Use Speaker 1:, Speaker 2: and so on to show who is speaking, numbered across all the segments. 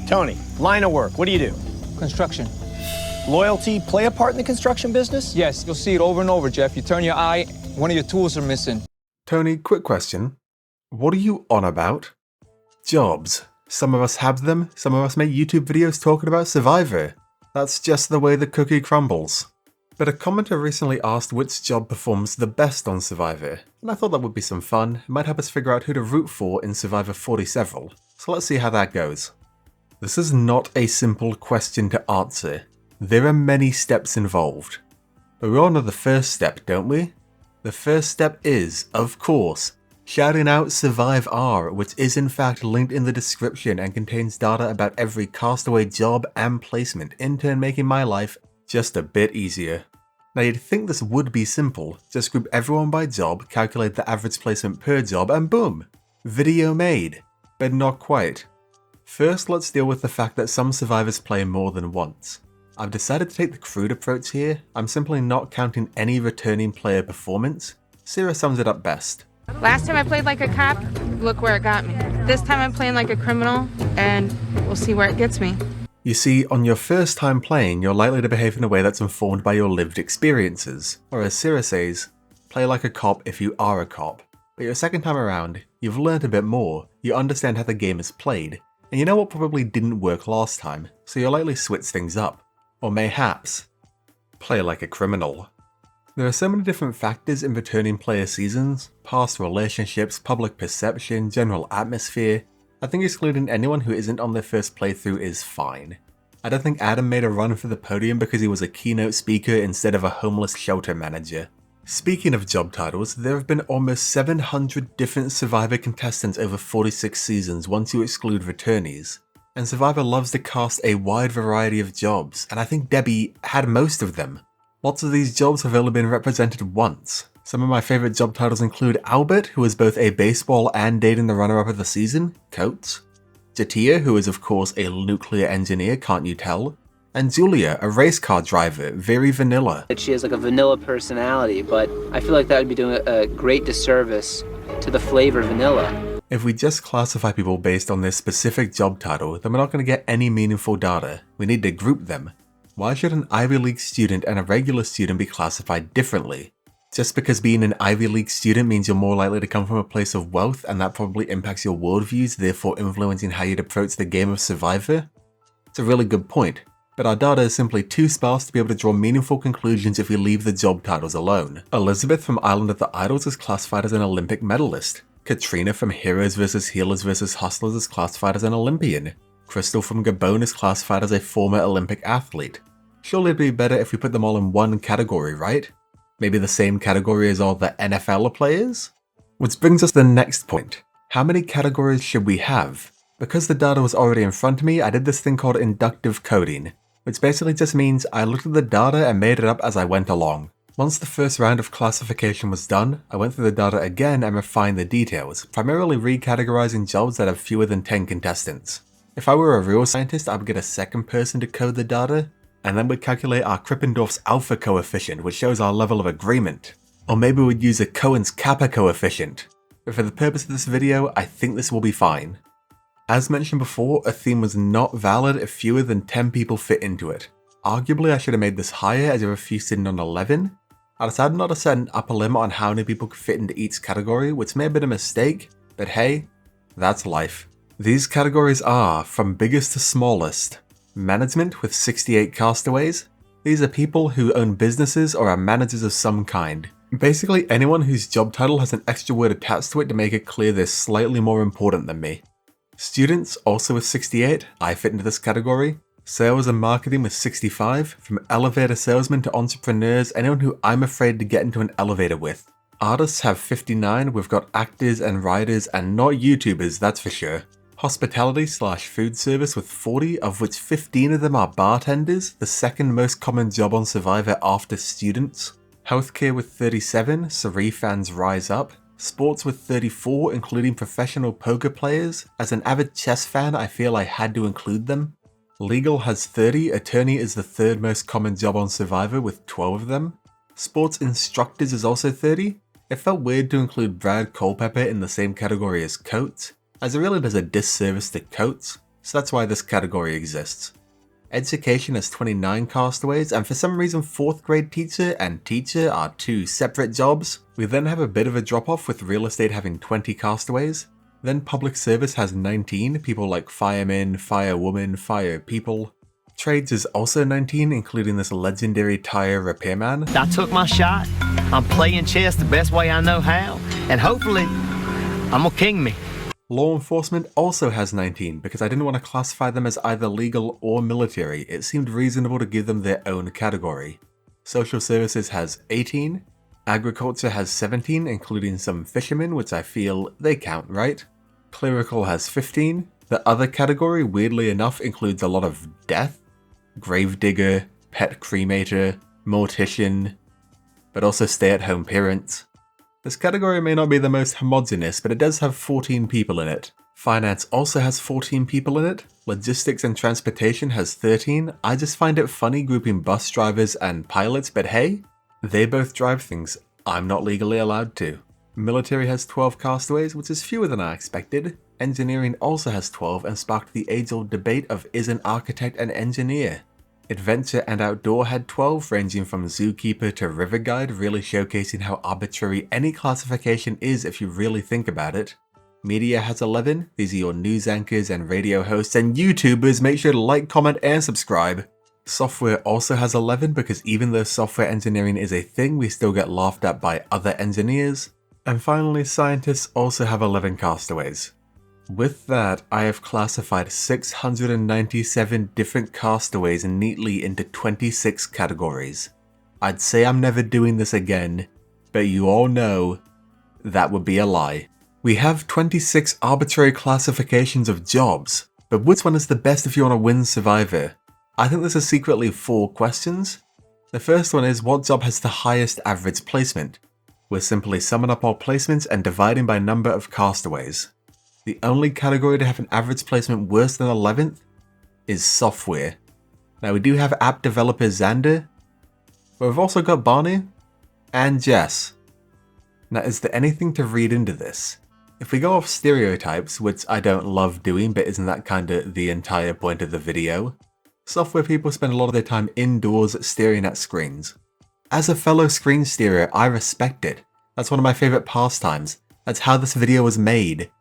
Speaker 1: Tony, line of work, what do you do?
Speaker 2: Construction.
Speaker 1: Loyalty play a part in the construction business?
Speaker 2: Yes, you'll see it over and over, Jeff. You turn your eye, one of your tools are missing.
Speaker 3: Tony, quick question. What are you on about? Jobs. Some of us have them, some of us make YouTube videos talking about Survivor. That's just the way the cookie crumbles. But a commenter recently asked which job performs the best on Survivor, and I thought that would be some fun. It might help us figure out who to root for in Survivor 40 several. So let's see how that goes. This is not a simple question to answer. There are many steps involved. But we all know the first step, don't we? The first step is, of course, shouting out Survive R, which is in fact linked in the description and contains data about every castaway job and placement, in turn making my life just a bit easier. Now you'd think this would be simple, just group everyone by job, calculate the average placement per job, and boom! Video made. But not quite. First, let's deal with the fact that some survivors play more than once. I've decided to take the crude approach here. I'm simply not counting any returning player performance. Sarah sums it up best.
Speaker 4: Last time I played like a cop, look where it got me. This time I'm playing like a criminal, and we'll see where it gets me.
Speaker 3: You see, on your first time playing, you're likely to behave in a way that's informed by your lived experiences. Or as Sarah says, play like a cop if you are a cop. But your second time around, you've learned a bit more, you understand how the game is played, and you know what probably didn't work last time, so you'll likely switch things up. Or mayhaps, play like a criminal. There are so many different factors in returning player seasons: past relationships, public perception, general atmosphere. I think excluding anyone who isn't on their first playthrough is fine. I don't think Adam made a run for the podium because he was a keynote speaker instead of a homeless shelter manager. Speaking of job titles, there have been almost 700 different Survivor contestants over 46 seasons once you exclude returnees. And Survivor loves to cast a wide variety of jobs, and I think Debbie had most of them. Lots of these jobs have only been represented once. Some of my favourite job titles include Albert, who is both a baseball and dating the runner-up of the season, Coates; Jatia, who is of course a nuclear engineer, can't you tell; and Julia, a race car driver, very vanilla.
Speaker 5: She has like a vanilla personality, but I feel like that would be doing a great disservice to the flavor vanilla.
Speaker 3: If we just classify people based on their specific job title, then we're not going to get any meaningful data. We need to group them. Why should an Ivy League student and a regular student be classified differently? Just because being an Ivy League student means you're more likely to come from a place of wealth and that probably impacts your worldviews, therefore influencing how you'd approach the game of Survivor? It's a really good point, but our data is simply too sparse to be able to draw meaningful conclusions if we leave the job titles alone. Elizabeth from Island of the Idols is classified as an Olympic medalist. Katrina from Heroes vs Healers vs Hustlers is classified as an Olympian. Crystal from Gabon is classified as a former Olympic athlete. Surely it'd be better if we put them all in one category, right? Maybe the same category as all the NFL players? Which brings us to the next point. How many categories should we have? Because the data was already in front of me, I did this thing called inductive coding, which basically just means I looked at the data and made it up as I went along. Once the first round of classification was done, I went through the data again and refined the details, primarily recategorizing jobs that have fewer than 10 contestants. If I were a real scientist, I would get a second person to code the data, and then we'd calculate our Krippendorf's alpha coefficient, which shows our level of agreement. Or maybe we'd use a Cohen's kappa coefficient. But for the purpose of this video, I think this will be fine. As mentioned before, a theme was not valid if fewer than 10 people fit into it. Arguably I should have made this higher as there were few sitting on 11. I decided not to set an upper limit on how many people could fit into each category, which may have been a mistake, but hey, that's life. These categories are, from biggest to smallest: management with 68 castaways. These are people who own businesses or are managers of some kind. Basically anyone whose job title has an extra word attached to it to make it clear they're slightly more important than me. Students, also with 68, I fit into this category. Sales and marketing with 65, from elevator salesmen to entrepreneurs, anyone who I'm afraid to get into an elevator with. Artists have 59, we've got actors and writers and not YouTubers, that's for sure. Hospitality/food service with 40, of which 15 of them are bartenders, the second most common job on Survivor after students. Healthcare with 37, Sari fans rise up. Sports with 34, including professional poker players. As an avid chess fan, I feel I had to include them. Legal has 30, attorney is the third most common job on Survivor with 12 of them. Sports instructors is also 30. It felt weird to include Brad Culpepper in the same category as Coates, as it really does a disservice to Coates. so that's why this category exists. Education has 29 castaways, and for some reason 4th grade teacher and teacher are 2 separate jobs. We then have a bit of a drop off with real estate having 20 castaways. Then public service has 19, people like firemen, firewoman, fire people. Trades is also 19, including this legendary tire repairman.
Speaker 6: I took my shot. I'm playing chess the best way I know how, and hopefully, I'm gonna king me.
Speaker 3: Law enforcement also has 19, because I didn't want to classify them as either legal or military. It seemed reasonable to give them their own category. Social services has 18. Agriculture has 17, including some fishermen, which I feel they count, right? Clerical has 15. The other category, weirdly enough, includes a lot of death. Gravedigger, pet cremator, mortician, but also stay-at-home parents. This category may not be the most homogeneous, but it does have 14 people in it. Finance also has 14 people in it. Logistics and transportation has 13. I just find it funny grouping bus drivers and pilots, but hey, they both drive things I'm not legally allowed to. Military has 12 castaways, which is fewer than I expected. Engineering also has 12 and sparked the age-old debate of is an architect an engineer? Adventure and Outdoor had 12, ranging from Zookeeper to River Guide, really showcasing how arbitrary any classification is if you really think about it. Media has 11, these are your news anchors and radio hosts and YouTubers, make sure to like, comment and subscribe. Software also has 11 because even though software engineering is a thing, we still get laughed at by other engineers. And finally, scientists also have 11 castaways. With that, I have classified 697 different castaways neatly into 26 categories. I'd say I'm never doing this again, but you all know that would be a lie. We have 26 arbitrary classifications of jobs, but which one is the best if you want to win Survivor? I think this is secretly 4 questions. The first one is, what job has the highest average placement? We're simply summing up all placements and dividing by number of castaways. The only category to have an average placement worse than 11th is software. Now we do have app developer Xander, but we've also got Barney and Jess. Now is there anything to read into this? If we go off stereotypes, which I don't love doing, but isn't that kinda the entire point of the video? Software people spend a lot of their time indoors staring at screens. As a fellow screen steerer, I respect it. That's one of my favorite pastimes. That's how this video was made.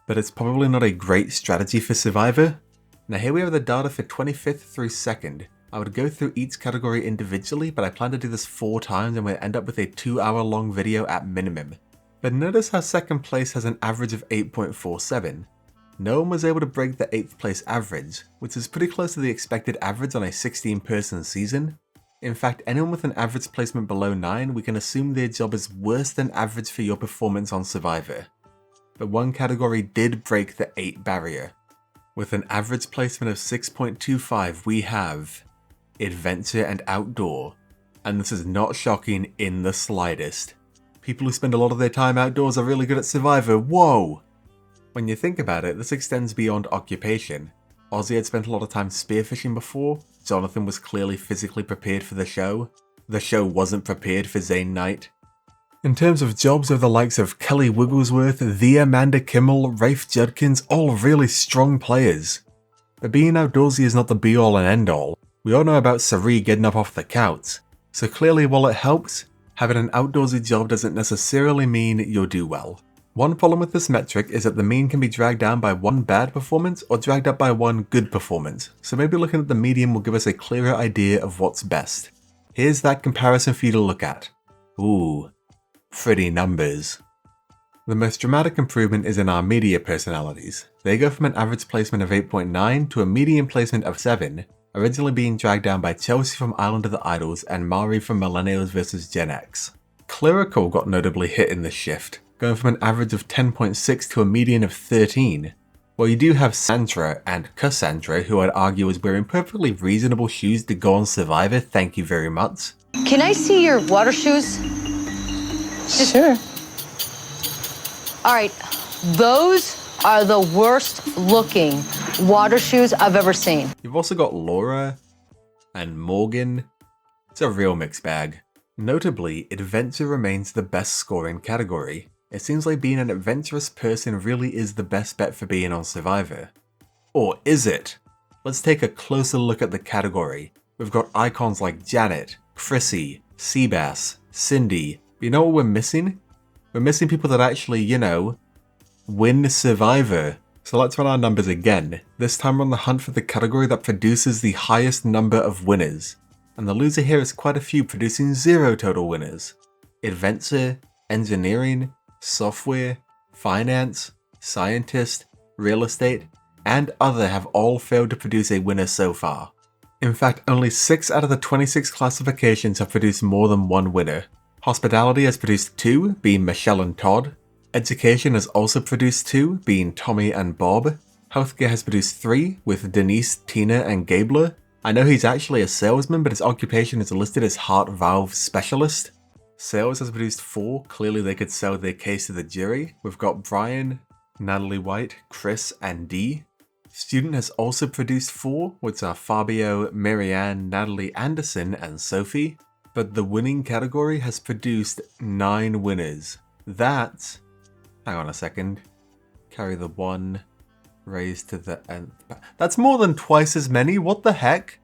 Speaker 3: But it's probably not a great strategy for Survivor. Now here we have the data for 25th through 2nd. I would go through each category individually, but I plan to do this 4 times and we'll end up with a 2-hour long video at minimum. But notice how 2nd place has an average of 8.47. No one was able to break the 8th place average, which is pretty close to the expected average on a 16-person season. In fact, anyone with an average placement below 9, we can assume their job is worse than average for your performance on Survivor. But one category did break the 8 barrier. With an average placement of 6.25, we have Adventure and Outdoor. And this is not shocking in the slightest. People who spend a lot of their time outdoors are really good at Survivor, whoa! When you think about it, this extends beyond occupation. Ozzy had spent a lot of time spearfishing before, Jonathan was clearly physically prepared for the show. The show wasn't prepared for Zane Knight. In terms of jobs, are the likes of Kelly Wigglesworth, the Amanda Kimmel, Rafe Judkins, all really strong players. But being outdoorsy is not the be-all and end-all. We all know about Sari getting up off the couch. So clearly, while it helps, having an outdoorsy job doesn't necessarily mean you'll do well. One problem with this metric is that the mean can be dragged down by one bad performance or dragged up by one good performance, so maybe looking at the median will give us a clearer idea of what's best. Here's that comparison for you to look at. Ooh, pretty numbers. The most dramatic improvement is in our media personalities. They go from an average placement of 8.9 to a median placement of 7, originally being dragged down by Chelsea from Island of the Idols and Mari from Millennials vs Gen X. Clerical got notably hit in this shift, going from an average of 10.6 to a median of 13. While you do have Sandra and Cassandra, who I'd argue is wearing perfectly reasonable shoes to go on Survivor, thank you very much.
Speaker 7: Can I see your water shoes?
Speaker 5: Sure.
Speaker 7: All right, those are the worst looking water shoes I've ever seen.
Speaker 3: You've also got Laura and Morgan. It's a real mixed bag. Notably, Adventure remains the best scoring category. It seems like being an adventurous person really is the best bet for being on Survivor. Or is it? Let's take a closer look at the category. We've got icons like Janet, Chrissy, Seabass, Cindy. But you know what we're missing? We're missing people that actually, you know, win Survivor. So let's run our numbers again. This time we're on the hunt for the category that produces the highest number of winners. And the loser here is quite a few, producing 0 total winners. Adventure, Engineering, Software, Finance, Scientist, Real Estate, and Other have all failed to produce a winner so far. In fact, only 6 out of the 26 classifications have produced more than 1 winner. Hospitality has produced 2, being Michelle and Todd. Education has also produced 2, being Tommy and Bob. Healthcare has produced 3, with Denise, Tina, and Gabler. I know he's actually a salesman, but his occupation is listed as Heart Valve Specialist. Sales has produced 4, clearly they could sell their case to the jury. We've got Brian, Natalie White, Chris, and Dee. Student has also produced 4, which are Fabio, Marianne, Natalie Anderson, and Sophie. But the winning category has produced 9 winners. That, hang on a second, carry the 1, raised to the nth. That's more than twice as many, what the heck?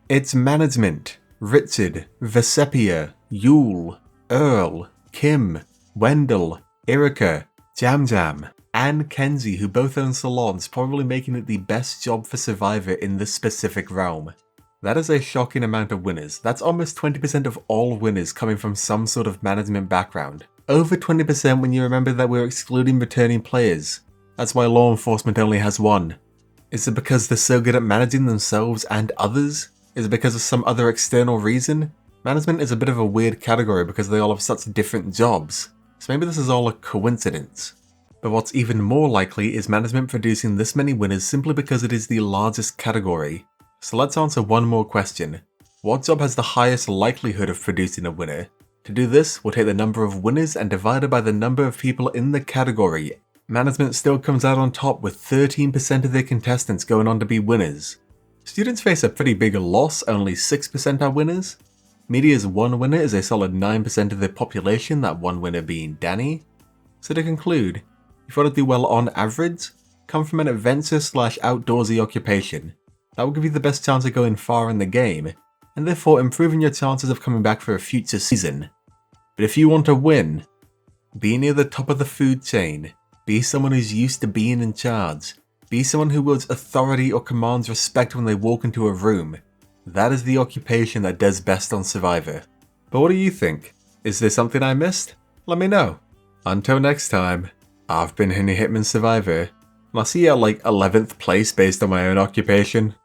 Speaker 3: It's Management, Richard, Vesepia, Yule, Earl, Kim, Wendell, Erica, Jam Jam, and Kenzie, who both own salons, probably making it the best job for Survivor in this specific realm. That is a shocking amount of winners. That's almost 20% of all winners coming from some sort of management background. Over 20% when you remember that we're excluding returning players. That's why law enforcement only has 1. Is it because they're so good at managing themselves and others? Is it because of some other external reason? Management is a bit of a weird category because they all have such different jobs. So maybe this is all a coincidence. But what's even more likely is management producing this many winners simply because it is the largest category. So let's answer one more question. What job has the highest likelihood of producing a winner? To do this, we'll take the number of winners and divide it by the number of people in the category. Management still comes out on top with 13% of their contestants going on to be winners. Students face a pretty big loss, only 6% are winners. Media's 1 winner is a solid 9% of the population, that 1 winner being Danny. So to conclude, if you want to do well on average, come from an adventure/outdoorsy occupation. That will give you the best chance of going far in the game, and therefore improving your chances of coming back for a future season. But if you want to win, be near the top of the food chain, be someone who's used to being in charge, be someone who wields authority or commands respect when they walk into a room. That is the occupation that does best on Survivor. But what do you think? Is there something I missed? Let me know. Until next time, I've been Henny Hitman Survivor, and I'll see you at like 11th place based on my own occupation.